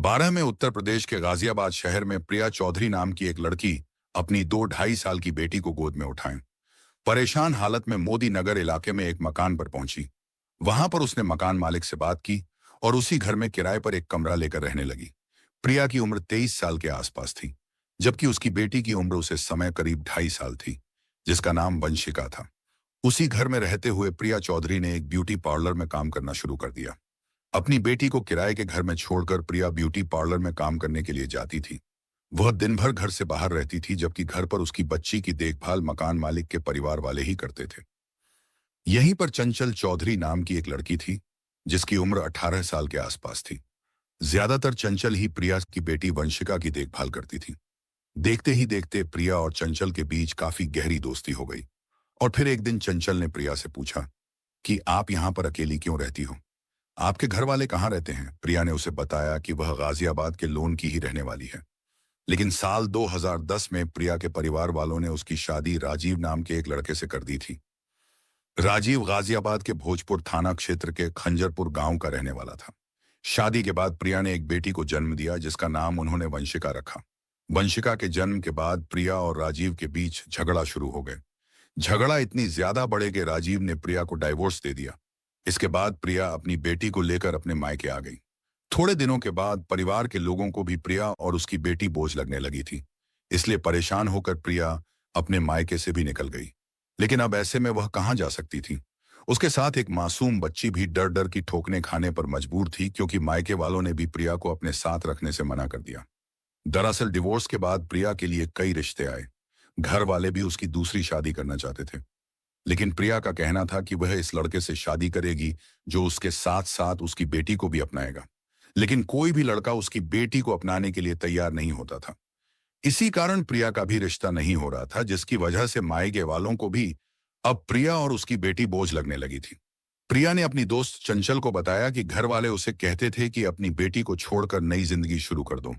12 में उत्तर प्रदेश के गाजियाबाद शहर में प्रिया चौधरी नाम की एक लड़की अपनी 2-2.5 साल की बेटी को गोद में उठाए परेशान हालत में मोदी नगर इलाके में एक मकान पर पहुंची। वहां पर उसने मकान मालिक से बात की और उसी घर में किराए पर एक कमरा लेकर रहने लगी। प्रिया की उम्र 23 साल के आसपास थी, जबकि उसकी बेटी की उम्र उसे समय करीब 2.5 साल थी, जिसका नाम वंशिका था। उसी घर में रहते हुए प्रिया चौधरी ने एक ब्यूटी पार्लर में काम करना शुरू कर दिया। अपनी बेटी को किराए के घर में छोड़कर प्रिया ब्यूटी पार्लर में काम करने के लिए जाती थी। वह दिन भर घर से बाहर रहती थी, जबकि घर पर उसकी बच्ची की देखभाल मकान मालिक के परिवार वाले ही करते थे। यहीं पर चंचल चौधरी नाम की एक लड़की थी, जिसकी उम्र 18 साल के आसपास थी। ज्यादातर चंचल ही प्रिया की बेटी वंशिका की देखभाल करती थी। देखते ही देखते प्रिया और चंचल के बीच काफी गहरी दोस्ती हो गई। और फिर एक दिन चंचल ने प्रिया से पूछा कि आप यहाँ पर अकेली क्यों रहती हो? आपके घर वाले कहाँ रहते हैं? प्रिया ने उसे बताया कि वह गाजियाबाद के लोन की ही रहने वाली है। लेकिन साल 2010 में प्रिया के परिवार वालों ने उसकी शादी राजीव नाम के एक लड़के से कर दी थी। राजीव गाजियाबाद के भोजपुर थाना क्षेत्र के खंजरपुर गांव का रहने वाला था। शादी के बाद प्रिया ने एक बेटी को जन्म दिया, जिसका नाम उन्होंने वंशिका रखा। वंशिका के जन्म के बाद प्रिया और राजीव के बीच झगड़ा शुरू हो गए। झगड़ा इतनी ज्यादा बढ़े कि राजीव ने प्रिया को डाइवोर्स दे दिया। इसके बाद प्रिया अपनी बेटी को लेकर अपने मायके आ गई। थोड़े दिनों के बाद परिवार के लोगों को भी प्रिया और उसकी बेटी बोझ लगने लगी थी, इसलिए परेशान होकर प्रिया अपने मायके से भी निकल गई। लेकिन अब ऐसे में वह कहाँ जा सकती थी? उसके साथ एक मासूम बच्ची भी डर डर की ठोकने खाने पर मजबूर थी, क्योंकि मायके वालों ने भी प्रिया को अपने साथ रखने से मना कर दिया। दरअसल डिवोर्स के बाद प्रिया के लिए कई रिश्ते आए। घर वाले भी उसकी दूसरी शादी करना चाहते थे, लेकिन प्रिया का कहना था कि वह इस लड़के से शादी करेगी जो उसके साथ साथ उसकी बेटी को भी अपनाएगा। लेकिन कोई भी लड़का उसकी बेटी को अपनाने के लिए तैयार नहीं होता था। इसी कारण प्रिया का भी रिश्ता नहीं हो रहा था, जिसकी वजह से मायके वालों को भी अब प्रिया और उसकी बेटी बोझ लगने लगी थी। प्रिया ने अपनी दोस्त चंचल को बताया कि घर वाले उसे कहते थे कि अपनी बेटी को छोड़कर नई जिंदगी शुरू कर दो,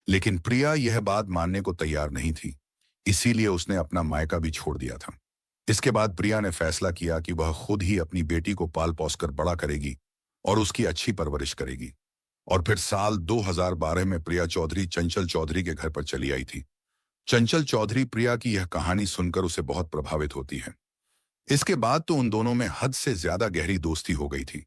लेकिन प्रिया यह बात मानने को तैयार नहीं थी। इसीलिए उसने अपना मायका भी छोड़ दिया था। इसके बाद प्रिया ने फैसला किया कि वह खुद ही अपनी बेटी को पाल पोस कर बड़ा करेगी और उसकी अच्छी परवरिश करेगी। और फिर साल 2012 में प्रिया चौधरी चंचल चौधरी के घर पर चली आई थी। चंचल चौधरी प्रिया की यह कहानी सुनकर उसे बहुत प्रभावित होती है। इसके बाद तो उन दोनों में हद से ज्यादा गहरी दोस्ती हो गई थी।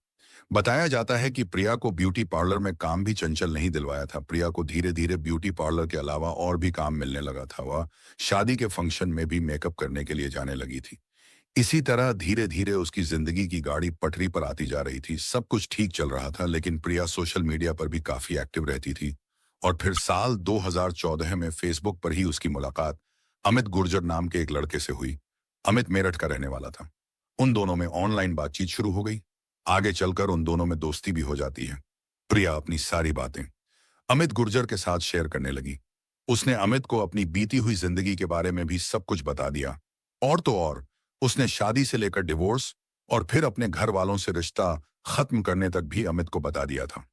बताया जाता है कि प्रिया को ब्यूटी पार्लर में काम भी चंचल नहीं दिलवाया था। प्रिया को धीरे धीरे ब्यूटी पार्लर के अलावा और भी काम मिलने लगा था। वह शादी के फंक्शन में भी मेकअप करने के लिए जाने लगी थी। इसी तरह धीरे धीरे उसकी जिंदगी की गाड़ी पटरी पर आती जा रही थी। सब कुछ ठीक चल रहा था, लेकिन प्रिया सोशल मीडिया पर भी काफी एक्टिव रहती थी। और फिर साल 2014 में फेसबुक पर ही उसकी मुलाकात अमित गुर्जर नाम के एक लड़के से हुई। अमित मेरठ का रहने वाला था। उन दोनों में ऑनलाइन बातचीत शुरू हो गई। आगे चलकर उन दोनों में दोस्ती भी हो जाती है। प्रिया अपनी सारी बातें अमित गुर्जर के साथ शेयर करने लगी। उसने अमित को अपनी बीती हुई जिंदगी के बारे में भी सब कुछ बता दिया। और तो और उसने शादी से लेकर डिवोर्स और फिर अपने घर वालों से रिश्ता खत्म करने तक भी अमित को बता दिया था।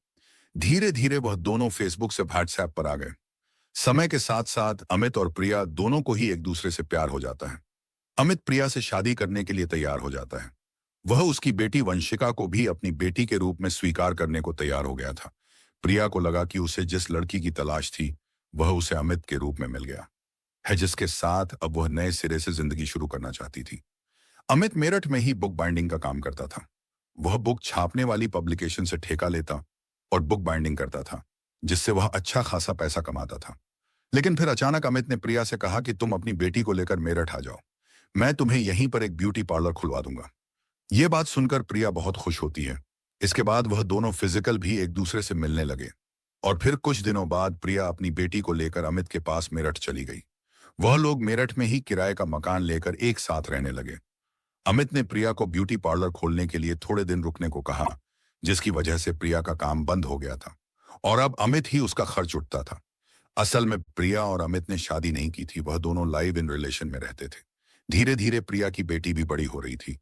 धीरे धीरे वह दोनों फेसबुक से व्हाट्सएप पर आ गए। समय के साथ साथ अमित और प्रिया दोनों को ही एक दूसरे से प्यार हो जाता है। अमित प्रिया से शादी करने के लिए तैयार हो जाता है। वह उसकी बेटी वंशिका को भी अपनी बेटी के रूप में स्वीकार करने को तैयार हो गया था। प्रिया को लगा कि उसे जिस लड़की की तलाश थी वह उसे अमित के रूप में मिल गया है, जिसके साथ अब वह नए सिरे से जिंदगी शुरू करना चाहती थी। अमित मेरठ में ही बुक बाइंडिंग का काम करता था। वह बुक छापने वाली पब्लिकेशन से ठेका लेता और बुक बाइंडिंग करता था, जिससे वह अच्छा खासा पैसा कमाता था। लेकिन फिर अचानक अमित ने प्रिया से कहा कि तुम अपनी बेटी को लेकर मेरठ आ जाओ, मैं तुम्हें यहीं पर एक ब्यूटी पार्लर खुलवा दूंगा। ये बात सुनकर प्रिया बहुत खुश होती है। इसके बाद वह दोनों फिजिकल भी एक दूसरे से मिलने लगे। और फिर कुछ दिनों बाद प्रिया अपनी बेटी को लेकर अमित के पास मेरठ चली गई। वह लोग मेरठ में ही किराए का मकान लेकर एक साथ रहने लगे। अमित ने प्रिया को ब्यूटी पार्लर खोलने के लिए थोड़े दिन रुकने को कहा, जिसकी वजह से प्रिया का काम बंद हो गया था और अब अमित ही उसका खर्च उठता था। असल में प्रिया और अमित ने शादी नहीं की थी, वह दोनों लाइव इन रिलेशन में रहते थे। धीरे धीरे प्रिया की बेटी भी बड़ी हो रही थी।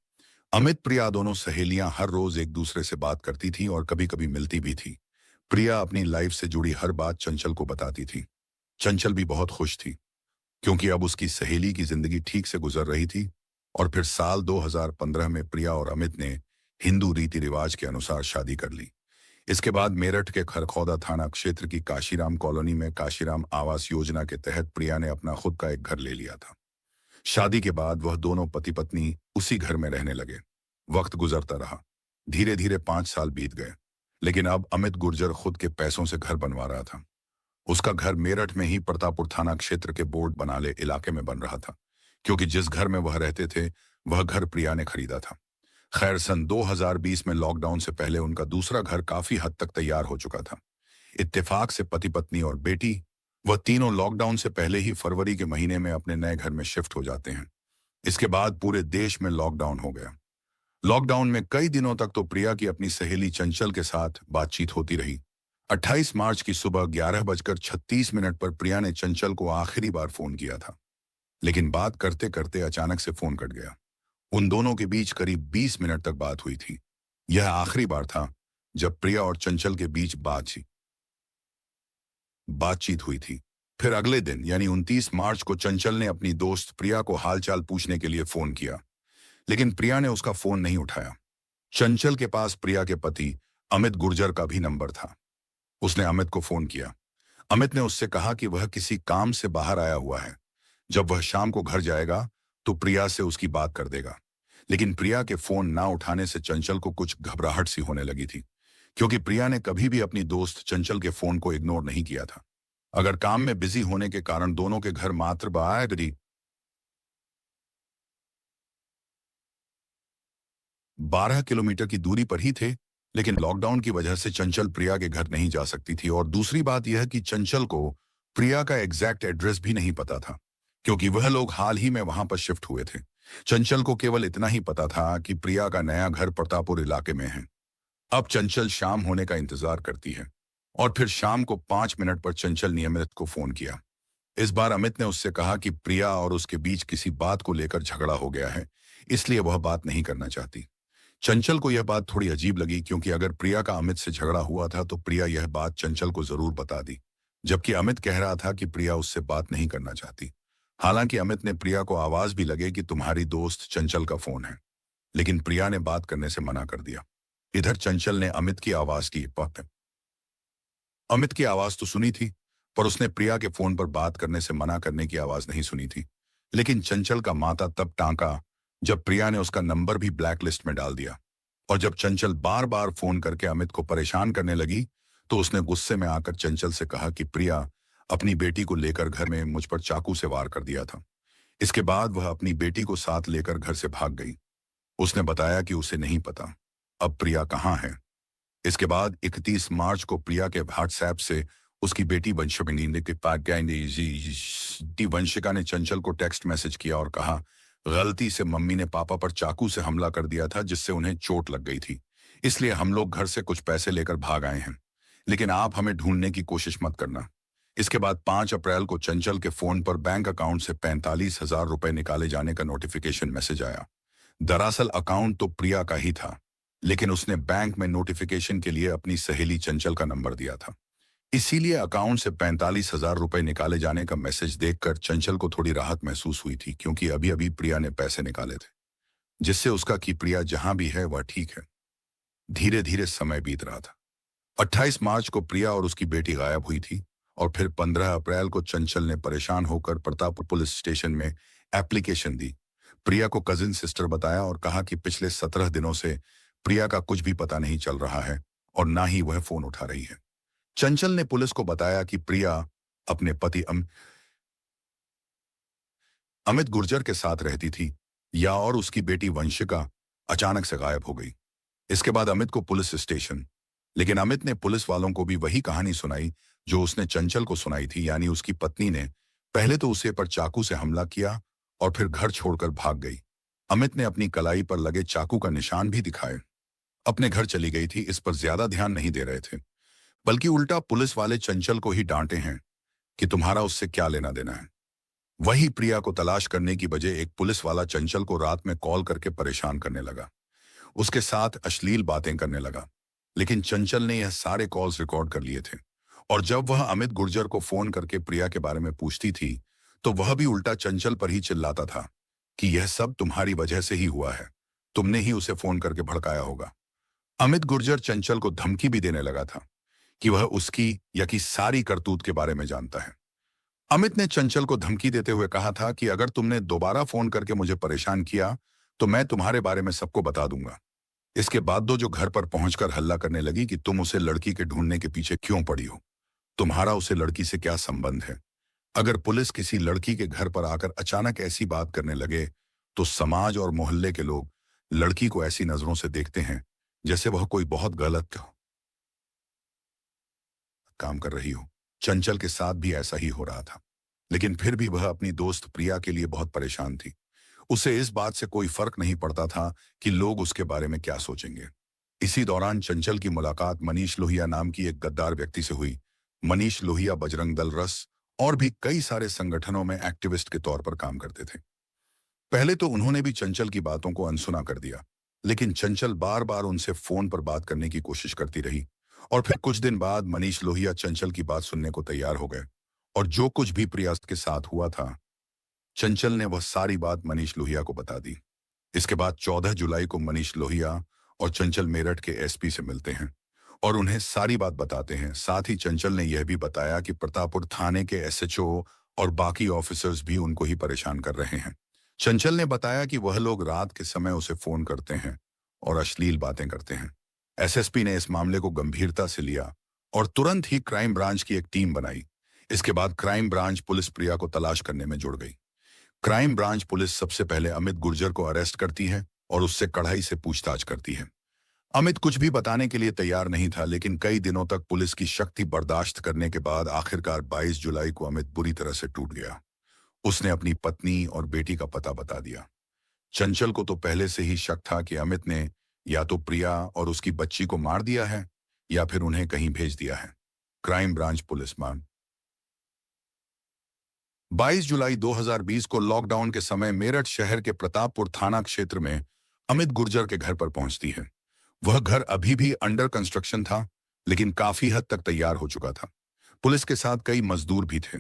अमित प्रिया दोनों सहेलियां हर रोज एक दूसरे से बात करती थीं और कभी कभी मिलती भी थी। प्रिया अपनी लाइफ से जुड़ी हर बात चंचल को बताती थी। चंचल भी बहुत खुश थी, क्योंकि अब उसकी सहेली की जिंदगी ठीक से गुजर रही थी। और फिर साल 2015 में प्रिया और अमित ने हिंदू रीति रिवाज के अनुसार शादी कर ली। इसके बाद मेरठ के खरखौदा थाना क्षेत्र की काशीराम कॉलोनी में काशीराम आवास योजना के तहत प्रिया ने अपना खुद का एक घर ले लिया था। शादी के बाद वह दोनों पति पत्नी उसी घर में रहने लगे। वक्त गुजरता रहा। धीरे धीरे 5 साल बीत गए। लेकिन अब अमित गुर्जर खुद के पैसों से घर बनवा रहा था। उसका घर मेरठ में ही प्रतापपुर थाना क्षेत्र के बोर्ड बनाले इलाके में बन रहा था, क्योंकि जिस घर में वह रहते थे वह घर प्रिया ने खरीदा था। खैर, सन 2020 में लॉकडाउन से पहले उनका दूसरा घर काफी हद तक तैयार हो चुका था। इत्तेफाक से पति पत्नी और बेटी वह तीनों लॉकडाउन से पहले ही फरवरी के महीने में अपने नए घर में शिफ्ट हो जाते हैं। इसके बाद पूरे देश में लॉकडाउन हो गया। लॉकडाउन में कई दिनों तक तो प्रिया की अपनी सहेली चंचल के साथ बातचीत होती रही। 28 मार्च की सुबह 11:36 पर प्रिया ने चंचल को आखिरी बार फोन किया था। लेकिन बात करते करते अचानक से फोन कट गया। उन दोनों के बीच करीब 20 मिनट तक बात हुई थी। यह आखिरी बार था जब प्रिया और चंचल के बीच बातचीत हुई थी। फिर अगले दिन यानी 29 मार्च को चंचल ने अपनी दोस्त प्रिया को हालचाल पूछने के लिए फोन किया, लेकिन प्रिया ने उसका फोन नहीं उठाया। चंचल के पास प्रिया के पति अमित गुर्जर का भी नंबर था। उसने अमित को फोन किया। अमित ने उससे कहा कि वह किसी काम से बाहर आया हुआ है। जब वह शाम को घर जाएगा तो प्रिया से उसकी बात कर देगा। लेकिन प्रिया के फोन ना उठाने से चंचल को कुछ घबराहट सी होने लगी थी, क्योंकि प्रिया ने कभी भी अपनी दोस्त चंचल के फोन को इग्नोर नहीं किया था। अगर काम में बिजी होने के कारण दोनों के घर मात्र 12 किलोमीटर की दूरी पर ही थे, लेकिन लॉकडाउन की वजह से चंचल प्रिया के घर नहीं जा सकती थी। और दूसरी बात यह कि चंचल को प्रिया का एग्जैक्ट एड्रेस भी नहीं पता था, क्योंकि वह लोग हाल ही में वहां पर शिफ्ट हुए थे। चंचल को केवल इतना ही पता था कि प्रिया का नया घर प्रतापपुर इलाके में है। अब चंचल शाम होने का इंतजार करती है और फिर शाम को 5 मिनट पर चंचल ने अमित को फोन किया। इस बार अमित ने उससे कहा कि प्रिया और उसके बीच किसी बात को लेकर झगड़ा हो गया है, इसलिए वह बात नहीं करना चाहती। चंचल को यह बात थोड़ी अजीब लगी, क्योंकि अगर प्रिया का अमित से झगड़ा हुआ था तो प्रिया यह बात चंचल को जरूर बता दी, जबकि अमित कह रहा था कि प्रिया उससे बात नहीं करना चाहती। हालांकि अमित ने प्रिया को आवाज भी लगे कि तुम्हारी दोस्त चंचल का फोन है, लेकिन प्रिया ने बात करने से मना कर दिया। इधर चंचल ने अमित की आवाज तो सुनी थी, पर उसने प्रिया के फोन पर बात करने से मना करने की आवाज नहीं सुनी थी। लेकिन चंचल का माथा तब टांका जब प्रिया ने उसका नंबर भी ब्लैक लिस्ट में डाल दिया। और जब चंचल बार बार फोन करके अमित को परेशान करने लगी तो उसने गुस्से में आकर चंचल से कहा कि प्रिया अपनी बेटी को लेकर घर में मुझ पर चाकू से वार कर दिया था। इसके बाद वह अपनी बेटी को साथ लेकर घर से भाग गई। उसने बताया कि उसे नहीं पता अब प्रिया कहाँ है। इसके बाद 31 मार्च को प्रिया के व्हाट्सएप से उसकी बेटी वंशिका ने चंचल को टेक्स्ट मैसेज किया और कहा, गलती से मम्मी ने पापा पर चाकू से हमला कर दिया था, जिससे उन्हें चोट लग गई थी, इसलिए हम लोग घर से कुछ पैसे लेकर भाग आए हैं, लेकिन आप हमें ढूंढने की कोशिश मत करना। इसके बाद 5 अप्रैल को चंचल के फोन पर बैंक अकाउंट से 45,000 रुपए निकाले जाने का नोटिफिकेशन मैसेज आया। दरअसल अकाउंट तो प्रिया का ही था, लेकिन उसने बैंक में नोटिफिकेशन के लिए अपनी सहेली चंचल का नंबर दिया था। इसीलिए अकाउंट से 45,000 रुपए निकाले जाने का मैसेज देखकर चंचल को थोड़ी राहत महसूस हुई थी, क्योंकि अभी अभी प्रिया ने पैसे निकाले थे, जिससे उसका कि प्रिया जहां भी है वह ठीक है। धीरे धीरे समय बीत रहा था। 28 मार्च को प्रिया और उसकी बेटी गायब हुई थी और फिर 15 अप्रैल को चंचल ने परेशान होकर प्रतापपुर पुलिस स्टेशन में एप्लीकेशन दी। प्रिया को कजिन सिस्टर बताया और कहा कि पिछले 17 दिनों से प्रिया का कुछ भी पता नहीं चल रहा है और ना ही वह फोन उठा रही है। चंचल ने पुलिस को बताया कि प्रिया अपने पति अमित गुर्जर के साथ रहती थी या और उसकी बेटी वंशिका अचानक से गायब हो गई। इसके बाद अमित को पुलिस स्टेशन, लेकिन अमित ने पुलिस वालों को भी वही कहानी सुनाई जो उसने चंचल को सुनाई थी, यानी उसकी पत्नी ने पहले तो उसे पर चाकू से हमला किया और फिर घर छोड़कर भाग गई। अमित ने अपनी कलाई पर लगे चाकू का निशान भी दिखाए। अपने घर चली गई थी, इस पर ज्यादा ध्यान नहीं दे रहे थे, बल्कि उल्टा पुलिस वाले चंचल को ही डांटे हैं कि तुम्हारा उससे क्या लेना देना है। वही प्रिया को तलाश करने की बजाय एक पुलिस वाला चंचल को रात में कॉल करके परेशान करने लगा, उसके साथ अश्लील बातें करने लगा। लेकिन चंचल ने यह सारे कॉल्स रिकॉर्ड कर लिए थे और जब वह अमित गुर्जर को फोन करके प्रिया के बारे में पूछती थी तो वह भी उल्टा चंचल पर ही चिल्लाता था कि यह सब तुम्हारी वजह से ही हुआ है, तुमने ही उसे फोन करके भड़काया होगा। अमित गुर्जर चंचल को धमकी भी देने लगा था कि वह उसकी या की सारी करतूत के बारे में जानता है। अमित ने चंचल को धमकी देते हुए कहा था कि अगर तुमने दोबारा फोन करके मुझे परेशान किया तो मैं तुम्हारे बारे में सबको बता दूंगा। इसके बाद दो जो घर पर पहुंचकर हल्ला करने लगी कि तुम उसे लड़की के ढूंढने के पीछे क्यों पड़ी हो, तुम्हारा उसे लड़की से क्या संबंध है। अगर पुलिस किसी लड़की के घर पर आकर अचानक ऐसी बात करने लगे तो समाज और मोहल्ले के लोग लड़की को ऐसी नजरों से देखते हैं जैसे वह कोई बहुत गलत काम कर रही हो। चंचल के साथ भी ऐसा ही हो रहा था, लेकिन फिर भी वह अपनी दोस्त प्रिया के लिए बहुत परेशान थी। उसे इस बात से कोई फर्क नहीं पड़ता था कि लोग उसके बारे में क्या सोचेंगे। इसी दौरान चंचल की मुलाकात मनीष लोहिया नाम की एक गद्दार व्यक्ति से हुई। मनीष लोहिया बजरंग दल रस और भी कई सारे संगठनों में एक्टिविस्ट के तौर पर काम करते थे। पहले तो उन्होंने भी चंचल की बातों को अनसुना कर दिया, लेकिन चंचल बार बार उनसे फोन पर बात करने की कोशिश करती रही। और फिर कुछ दिन बाद मनीष लोहिया चंचल की बात सुनने को तैयार हो गए और जो कुछ भी प्रिया के साथ हुआ था चंचल ने वह सारी बात मनीष लोहिया को बता दी। इसके बाद 14 जुलाई को मनीष लोहिया और चंचल मेरठ के एसपी से मिलते हैं और उन्हें सारी बात बताते हैं। साथ ही चंचल ने यह भी बताया कि प्रतापपुर थाने के एसएचओ और बाकी ऑफिसर्स भी उनको ही परेशान कर रहे हैं। चंचल ने बताया कि वह लोग रात के समय उसे फोन करते हैं और अश्लील बातें करते हैं। एसएसपी ने इस मामले को गंभीरता से लिया और तुरंत ही क्राइम ब्रांच की एक टीम बनाई। इसके बाद क्राइम ब्रांच पुलिस प्रिया को तलाश करने में जुड़ गई। क्राइम ब्रांच पुलिस सबसे पहले अमित गुर्जर को अरेस्ट करती है और उससे कड़ाई से पूछताछ करती है। अमित कुछ भी बताने के लिए तैयार नहीं था, लेकिन कई दिनों तक पुलिस की शक्ति बर्दाश्त करने के बाद आखिरकार 22 जुलाई को अमित बुरी तरह से टूट गया। उसने अपनी पत्नी और बेटी का पता बता दिया। चंचल को तो पहले से ही शक था कि अमित ने या तो प्रिया और उसकी बच्ची को मार दिया है या फिर उन्हें कहीं भेज दिया है। क्राइम ब्रांच पुलिस 22 जुलाई 2020 को लॉकडाउन के समय मेरठ शहर के प्रतापपुर थाना क्षेत्र में अमित गुर्जर के घर पर पहुंचती है। वह घर अभी भी अंडर कंस्ट्रक्शन था, लेकिन काफी हद तक तैयार हो चुका था। पुलिस के साथ कई मजदूर भी थे।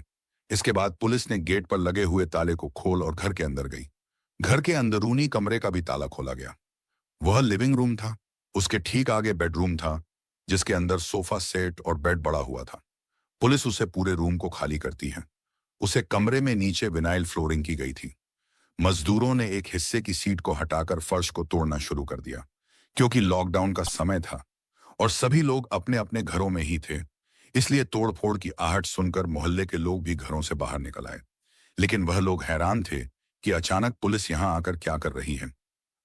इसके बाद पुलिस ने गेट पर लगे हुए ताले को खोल और घर के अंदर गई। घर के अंदरूनी कमरे का भी ताला खोला गया। वह लिविंग रूम था। उसके ठीक आगे बेडरूम था, जिसके अंदर सोफा सेट और बेड पड़ा हुआ था। पुलिस उसे पूरे रूम को खाली करती है। उसे कमरे में नीचे विनाइल फ्लोरिंग की गई थी। मजदूरों ने एक हिस्से की सीट को हटाकर फर्श को तोड़ना शुरू कर दिया, क्योंकि लॉकडाउन का समय था और सभी लोग अपने अपने घरों में ही थे। इसलिए तोड़फोड़ की आहट सुनकर मोहल्ले के लोग भी घरों से बाहर निकल आए। लेकिन वह लोग हैरान थे कि अचानक पुलिस यहां आकर क्या कर रही है।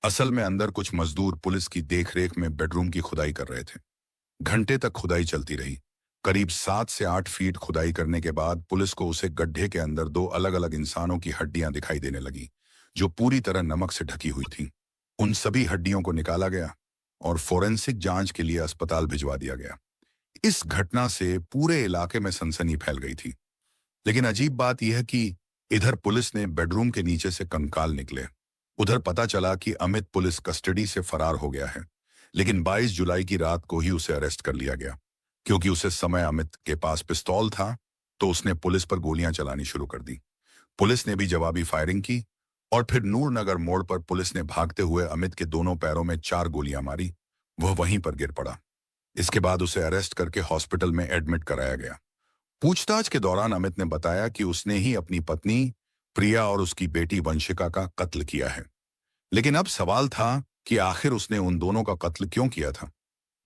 असल में अंदर कुछ मजदूर पुलिस की देखरेख में बेडरूम की खुदाई कर रहे थे। घंटे तक खुदाई चलती रही। करीब 7 से 8 फीट खुदाई करने के बाद पुलिस को उसे गड्ढे के अंदर 2 अलग अलग इंसानों की हड्डियां दिखाई देने लगी, जो पूरी तरह नमक से ढकी हुई थीं। उन सभी हड्डियों को निकाला गया और फोरेंसिक जांच के लिए अस्पताल भिजवा दिया गया। इस घटना से पूरे इलाके में सनसनी फैल गई थी। लेकिन अजीब बात यह है कि इधर पुलिस ने बेडरूम के नीचे से कंकाल निकले। उधर पता चला कि अमित पुलिस कस्टडी से फरार हो गया है, लेकिन 22 जुलाई की रात को ही उसे अरेस्ट कर लिया गया। क्योंकि उसे समय अमित के पास पिस्तौल था, तो उसने पुलिस पर गोलियां चलानी शुरू कर दी। पुलिस ने भी जवाबी फायरिंग की और फिर नूरनगर मोड़ पर पुलिस ने भागते हुए अमित के दोनों पैरों में 4 गोलियां मारी। वह वहीं पर गिर पड़ा। इसके बाद उसे अरेस्ट करके हॉस्पिटल में एडमिट कराया गया। पूछताछ के दौरान अमित ने बताया कि उसने ही अपनी पत्नी प्रिया और उसकी बेटी वंशिका का कत्ल किया है। लेकिन अब सवाल था कि आखिर उसने उन दोनों का कत्ल क्यों किया था।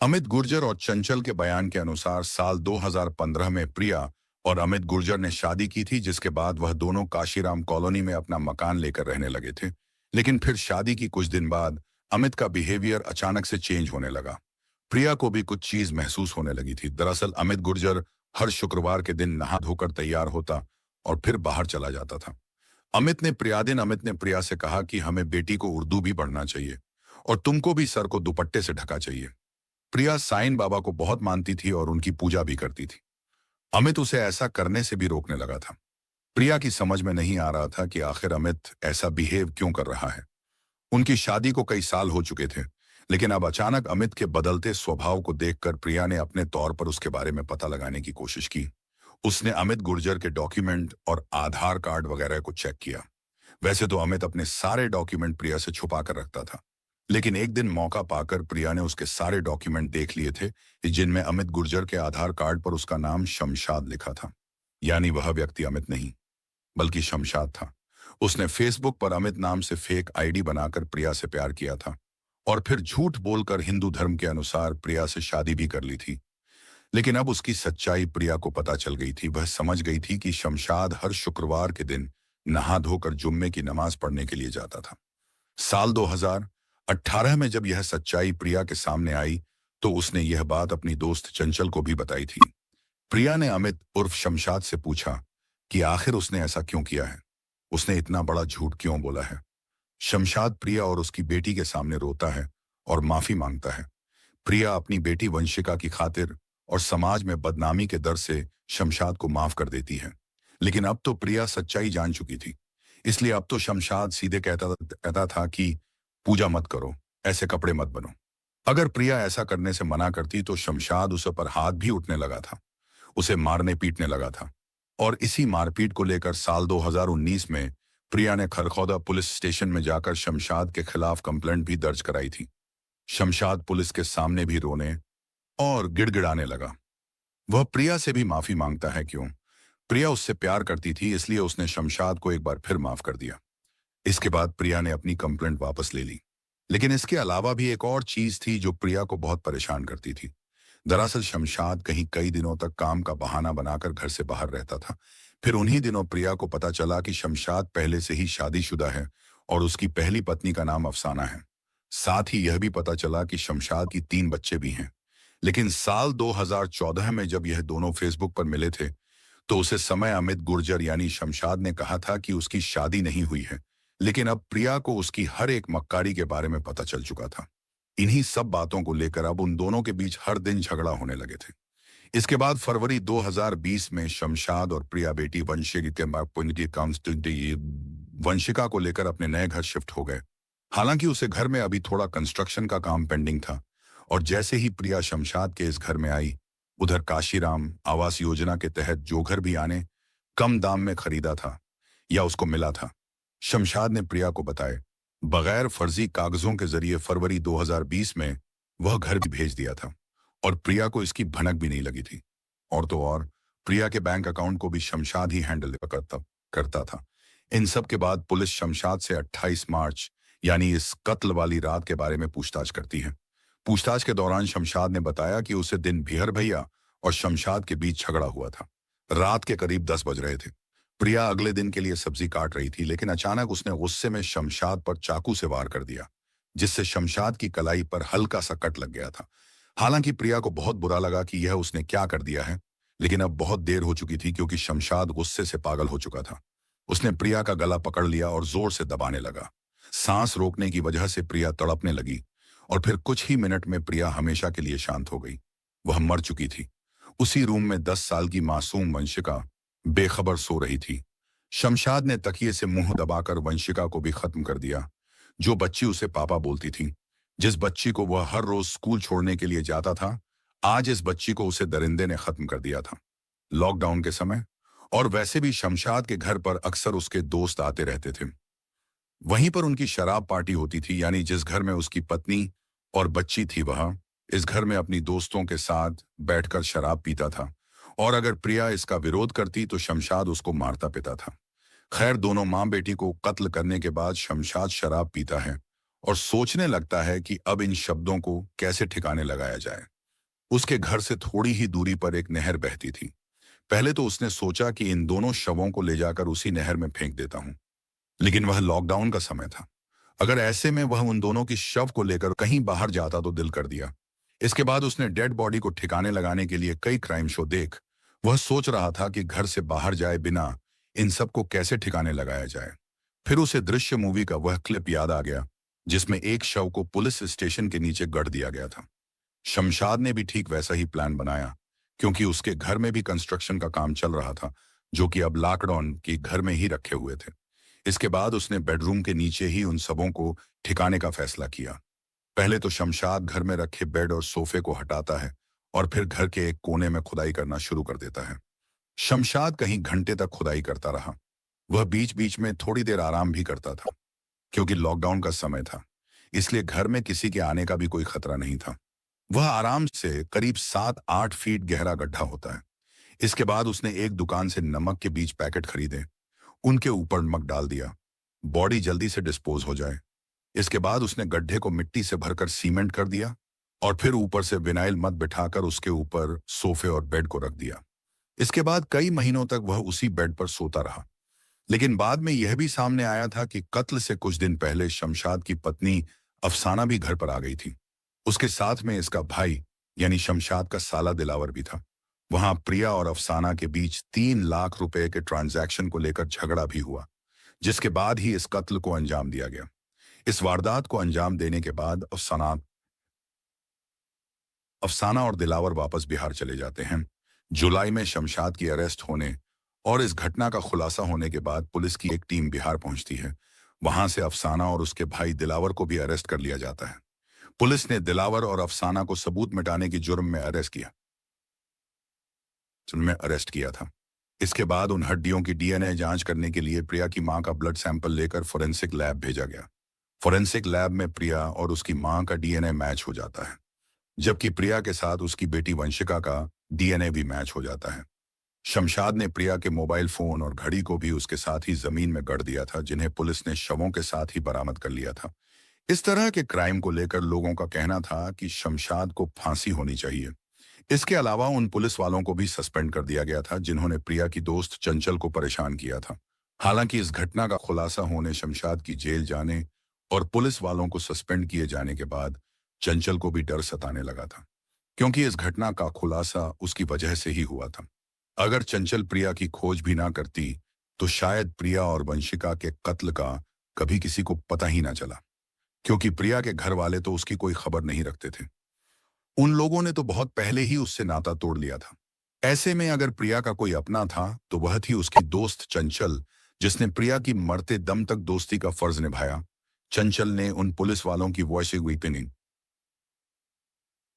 अमित गुर्जर और चंचल के बयान के अनुसार साल 2015 में प्रिया और अमित गुर्जर ने शादी की थी, जिसके बाद वह दोनों काशीराम कॉलोनी में अपना मकान लेकर रहने लगे थे। लेकिन फिर शादी की कुछ दिन बाद अमित का बिहेवियर अचानक से चेंज होने लगा। प्रिया को भी कुछ चीज महसूस होने लगी थी। दरअसल अमित गुर्जर हर शुक्रवार के दिन नहा धोकर तैयार होता और फिर बाहर चला जाता था। अमित ने प्रिया से कहा कि हमें बेटी को उर्दू भी पढ़ना चाहिए और तुमको भी सर को दुपट्टे से ढका चाहिए। प्रिया साईं बाबा को बहुत मानती थी और उनकी पूजा भी करती थी। अमित उसे ऐसा करने से भी रोकने लगा था। प्रिया की समझ में नहीं आ रहा था कि आखिर अमित ऐसा बिहेव क्यों कर रहा है। उनकी शादी को कई साल हो चुके थे, लेकिन अब अचानक अमित के बदलते स्वभाव को देखकर प्रिया ने अपने तौर पर उसके बारे में पता लगाने की कोशिश की। उसने अमित गुर्जर के डॉक्यूमेंट और आधार कार्ड वगैरह को चेक किया। वैसे तो अमित अपने सारे डॉक्यूमेंट प्रिया से छुपा कर रखता था, लेकिन एक दिन मौका पाकर प्रिया ने उसके सारे डॉक्यूमेंट देख लिए थे जिनमें अमित गुर्जर के आधार कार्ड पर उसका नाम शमशाद लिखा था। यानी वह व्यक्ति अमित नहीं बल्कि शमशाद था। उसने फेसबुक पर अमित नाम से फेक आईडी बनाकर प्रिया से प्यार किया था और फिर झूठ बोलकर हिंदू धर्म के अनुसार प्रिया से शादी भी कर ली थी। लेकिन अब उसकी सच्चाई प्रिया को पता चल गई थी। वह समझ गई थी कि शमशाद हर शुक्रवार के दिन नहा धोकर जुम्मे की नमाज पढ़ने के लिए जाता था। साल 2018 में जब यह सच्चाई प्रिया के सामने आई तो उसने यह बात अपनी दोस्त चंचल को भी बताई थी। प्रिया ने अमित उर्फ शमशाद से पूछा कि आखिर उसने ऐसा क्यों किया है, उसने इतना बड़ा झूठ क्यों बोला है। शमशाद प्रिया और उसकी बेटी के सामने रोता है और माफी मांगता है। प्रिया अपनी बेटी वंशिका की खातिर और समाज में बदनामी के डर से शमशाद को माफ कर देती है। लेकिन अब तो प्रिया सच्चाई जान चुकी थी, इसलिए अब तो शमशाद सीधे कहता था कि पूजा मत करो, ऐसे कपड़े मत बनो। अगर प्रिया ऐसा करने से मना करती तो शमशाद उस पर हाथ भी उठने लगा था, उसे मारने पीटने लगा था। और इसी मारपीट को लेकर साल 2019 में प्रिया ने खरखौदा पुलिस स्टेशन में जाकर शमशाद के खिलाफ कंप्लेंट भी दर्ज कराई थी। शमशाद पुलिस के सामने भी रोने और गिड़गिड़ाने लगा। वह प्रिया से भी माफी मांगता है। क्यों? प्रिया उससे प्यार करती थी, इसलिए उसने शमशाद को एक बार फिर माफ कर दिया। इसके बाद प्रिया ने अपनी कंप्लेंट वापस ले ली। लेकिन इसके अलावा भी एक और चीज थी जो प्रिया को बहुत परेशान करती थी। दरअसल शमशाद कहीं कई दिनों तक काम का बहाना बनाकर घर से बाहर रहता था। फिर उन्हीं दिनों प्रिया को पता चला कि शमशाद पहले से ही शादीशुदा है और उसकी पहली पत्नी का नाम अफसाना है। साथ ही यह भी पता चला कि शमशाद की 3 बच्चे भी हैं। लेकिन साल 2014 में जब यह दोनों फेसबुक पर मिले थे तो उसे समय अमित गुर्जर यानी शमशाद ने कहा था कि उसकी शादी नहीं हुई है। लेकिन अब प्रिया को उसकी हर एक मक्कारी के बारे में पता चल चुका था। इन्हीं सब बातों को लेकर अब उन दोनों के बीच हर दिन झगड़ा होने लगे थे। इसके बाद फरवरी 2020 में शमशाद और प्रिया बेटी वंशिका को लेकर अपने नए घर शिफ्ट हो गए। हालांकि उसे घर में अभी थोड़ा कंस्ट्रक्शन का काम पेंडिंग था और जैसे ही प्रिया शमशाद के इस घर में आई, उधर काशीराम आवास योजना के तहत जो घर भी आने कम दाम में खरीदा था या उसको मिला था, शमशाद ने प्रिया को बताए बगैर फर्जी कागजों के जरिए फरवरी 2020 में वह घर भी भेज दिया था और प्रिया को इसकी भनक भी नहीं लगी थी। और तो और प्रिया के बैंक अकाउंट को भी शमशाद ही हैंडल करता था। इन सब के बाद पुलिस शमशाद से 28 मार्च यानी इस कत्ल वाली रात के बारे में पूछताछ करती है। पूछताछ के दौरान शमशाद ने बताया कि उसे दिन भीहर भैया और शमशाद के बीच झगड़ा हुआ था। रात के करीब 10 बज रहे थे। प्रिया अगले दिन के लिए सब्जी काट रही थी, लेकिन अचानक उसने गुस्से में शमशाद पर चाकू से वार कर दिया, जिससे शमशाद की कलाई पर हल्का सा कट लग गया था। हालांकि प्रिया को बहुत बुरा लगा कि यह उसने क्या कर दिया है, लेकिन अब बहुत देर हो चुकी थी क्योंकि शमशाद गुस्से से पागल हो चुका था। उसने प्रिया का गला पकड़ लिया और जोर से दबाने लगा। सांस रोकने की वजह से प्रिया तड़पने लगी और फिर कुछ ही मिनट में प्रिया हमेशा के लिए शांत हो गई। वह मर चुकी थी। उसी रूम में 10 साल की मासूम वंशिका बेखबर सो रही थी। शमशाद ने तकिए से मुंह दबाकर वंशिका को भी खत्म कर दिया, जो बच्ची उसे पापा बोलती थी। जिस बच्ची को वह हर रोज स्कूल छोड़ने के लिए जाता था, आज इस बच्ची को उसे दरिंदे ने खत्म कर दिया था। लॉकडाउन के समय और वैसे भी शमशाद के घर पर अक्सर उसके दोस्त आते रहते थे। वहीं पर उनकी शराब पार्टी होती थी, यानी जिस घर में उसकी पत्नी और बच्ची थी वह इस घर में अपनी दोस्तों के साथ बैठकर शराब पीता था और अगर प्रिया इसका विरोध करती तो शमशाद उसको मारता पिता था। खैर, दोनों मां बेटी को कत्ल करने के बाद शमशाद शराब पीता है और सोचने लगता है कि अब इन शब्दों को कैसे ठिकाने लगाया जाए। उसके घर से थोड़ी ही दूरी पर एक नहर बहती थी। पहले तो उसने सोचा कि इन दोनों शवों को ले जाकर उसी नहर में फेंक देता हूं, लेकिन वह लॉकडाउन का समय था। अगर ऐसे में वह उन दोनों की शव को लेकर कहीं बाहर जाता तो दिल कर दिया। इसके बाद उसने डेड बॉडी को ठिकाने लगाने के लिए कई क्राइम शो देख वह सोच रहा था कि घर से बाहर जाए बिना इन सब को कैसे ठिकाने लगाया जाए। फिर उसे दृश्य मूवी का वह क्लिप याद आ गया जिसमें एक शव को पुलिस स्टेशन के नीचे गड़ दिया गया था। शमशाद ने भी ठीक वैसा ही प्लान बनाया, क्योंकि उसके घर में भी कंस्ट्रक्शन का काम चल रहा था, जो कि अब लॉकडाउन के घर में ही रखे हुए थे। इसके बाद उसने बेडरूम के नीचे ही उन सबों को ठिकाने का फैसला किया। पहले तो शमशाद घर में रखे बेड और सोफे को हटाता है और फिर घर के एक कोने में खुदाई करना शुरू कर देता है। शमशाद कहीं घंटे तक खुदाई करता रहा। वह बीच बीच में थोड़ी देर आराम भी करता था, क्योंकि लॉकडाउन का समय था। इसलिए घर में किसी के आने का भी कोई खतरा नहीं था। वह आराम से करीब 7-8 फीट गहरा गड्ढा होता है। इसके बाद उसने एक दुकान से नमक के बीज पैकेट खरीदे, उनके ऊपर नमक डाल दिया, बॉडी जल्दी से डिस्पोज हो जाए। इसके बाद उसने गड्ढे को मिट्टी से भरकर सीमेंट कर दिया और फिर ऊपर से विनाइल मत बिठाकर उसके ऊपर सोफे और बेड को रख दिया। इसके बाद कई महीनों तक वह उसी बेड पर सोता रहा। लेकिन बाद में यह भी सामने आया था कि कत्ल से कुछ दिन पहले शमशाद की पत्नी अफसाना भी घर पर आ गई थी। उसके साथ में इसका भाई यानी शमशाद का साला दिलावर भी था। वहां प्रिया और अफसाना के बीच 3 लाख रुपए के ट्रांजैक्शन को लेकर झगड़ा भी हुआ, जिसके बाद ही इस कत्ल को अंजाम दिया गया। इस वारदात को अंजाम देने के बाद अफसाना और दिलावर वापस बिहार चले जाते हैं। जुलाई में शमशाद की अरेस्ट होने और इस घटना का खुलासा होने के बाद पुलिस की एक टीम बिहार पहुंचती है। वहां से अफसाना और उसके भाई दिलावर को भी अरेस्ट कर लिया जाता है। पुलिस ने दिलावर और अफसाना को सबूत मिटाने की जुर्म में अरेस्ट किया था। इसके बाद उन हड्डियों की डीएनए जांच करने के लिए प्रिया की मां का ब्लड सैंपल लेकर फोरेंसिक लैब भेजा गया। फोरेंसिक लैब में प्रिया और उसकी मां का डीएनए मैच हो जाता है, जबकि प्रिया के साथ उसकी बेटी वंशिका का डीएनए भी मैच हो जाता है। शमशाद ने प्रिया के मोबाइल फोन और घड़ी को भी उसके साथ ही जमीन में गड़ दिया था, जिन्हें पुलिस ने शवों के साथ ही बरामद कर लिया था। इस तरह के क्राइम को लेकर लोगों का कहना था कि शमशाद को फांसी होनी चाहिए। इसके अलावा उन पुलिस वालों को भी सस्पेंड कर दिया गया था जिन्होंने प्रिया की दोस्त चंचल को परेशान किया था। हालांकि इस घटना का खुलासा होने, शमशाद की जेल जाने और पुलिस वालों को सस्पेंड किए जाने के बाद चंचल को भी डर सताने लगा था, क्योंकि इस घटना का खुलासा उसकी वजह से ही हुआ था। अगर चंचल प्रिया की खोज भी ना करती तो शायद प्रिया और वंशिका के कत्ल का कभी किसी को पता ही ना चला, क्योंकि प्रिया के घर वाले तो उसकी कोई खबर नहीं रखते थे। उन लोगों ने तो बहुत पहले ही उससे नाता तोड़ लिया था। ऐसे में अगर प्रिया का कोई अपना था तो वह थी उसकी दोस्त चंचल, जिसने प्रिया की मरते दम तक दोस्ती का फर्ज निभाया। चंचल ने उन पुलिस वालों की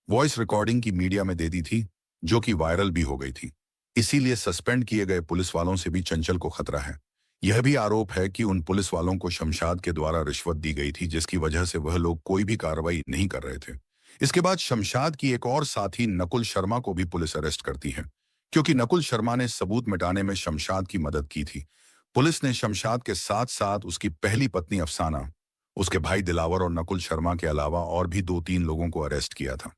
वॉइस रिकॉर्डिंग की मीडिया में दे दी थी, जो कि वायरल भी हो गई थी। इसीलिए सस्पेंड किए गए पुलिस वालों से भी चंचल को खतरा है। यह भी आरोप है कि उन पुलिस वालों को शमशाद के द्वारा रिश्वत दी गई थी, जिसकी वजह से वह लोग कोई भी कार्रवाई नहीं कर रहे थे। इसके बाद शमशाद की एक और साथी नकुल शर्मा को भी पुलिस अरेस्ट करती है, क्योंकि नकुल शर्मा ने सबूत मिटाने में शमशाद की मदद की थी। पुलिस ने शमशाद के साथ साथ उसकी पहली पत्नी अफसाना, उसके भाई दिलावर और नकुल शर्मा के अलावा और भी 2-3 लोगों को अरेस्ट किया था।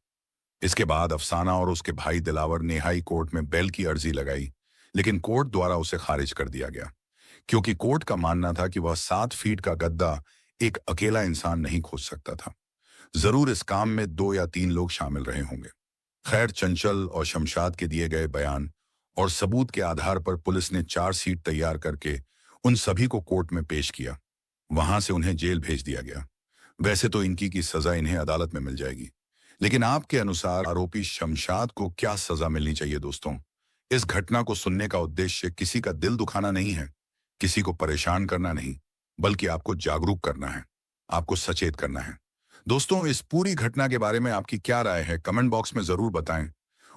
इसके बाद अफसाना और उसके भाई दिलावर ने हाई कोर्ट में बेल की अर्जी लगाई, लेकिन कोर्ट द्वारा उसे खारिज कर दिया गया, क्योंकि कोर्ट का मानना था कि वह 7 फीट का गद्दा एक अकेला इंसान नहीं खोज सकता था। जरूर इस काम में 2 या 3 लोग शामिल रहे होंगे। खैर, चंचल और शमशाद के दिए गए बयान और सबूत के आधार पर पुलिस ने चार्जशीट तैयार करके उन सभी को कोर्ट में पेश किया। वहां से उन्हें जेल भेज दिया गया। वैसे तो इनकी की सजा इन्हें अदालत में मिल जाएगी, लेकिन आपके अनुसार आरोपी शमशाद को क्या सजा मिलनी चाहिए? दोस्तों, इस घटना को सुनने का उद्देश्य किसी का दिल दुखाना नहीं है, किसी को परेशान करना नहीं, बल्कि आपको जागरूक करना है, आपको सचेत करना है। दोस्तों, इस पूरी घटना के बारे में आपकी क्या राय है? कमेंट बॉक्स में जरूर बताएं।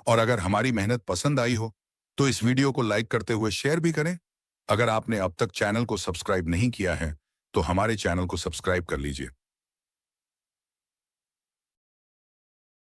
और अगर हमारी मेहनत पसंद आई हो तो इस वीडियो को लाइक करते हुए शेयर भी करें। अगर आपने अब तक चैनल को सब्सक्राइब नहीं किया है तो हमारे चैनल को सब्सक्राइब कर लीजिए।